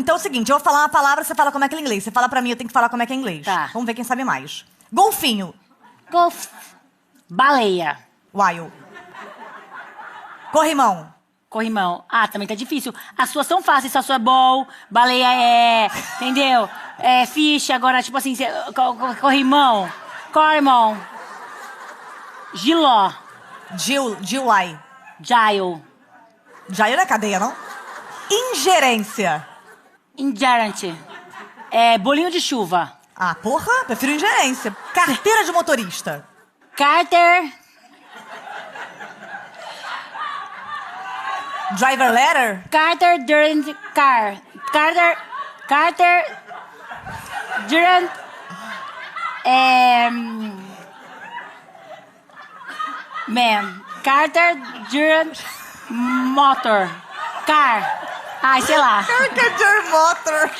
Então é o seguinte, eu vou falar uma palavra, você fala como é que é em inglês. Você fala pra mim, eu tenho que falar como é que é em inglês. Tá. Vamos ver quem sabe mais. Golfinho. Golf. Baleia. Whale. Corrimão. Corrimão. Ah, também tá difícil. As suas são fáceis, a sua é ball, baleia é... Entendeu? É fish, agora, tipo assim, corrimão. Corrimão. Giló. Gilai. Gile. Jair é cadeia, não? Ingerência. Ingerent. É bolinho de chuva. Ah, porra, prefiro ingerência. Carteira de motorista. Carter. Driver letter. Carter Durant Car. Carter Durant. Man. Carter Durant Motor. Car. Ai, sei lá. Carteira de motor.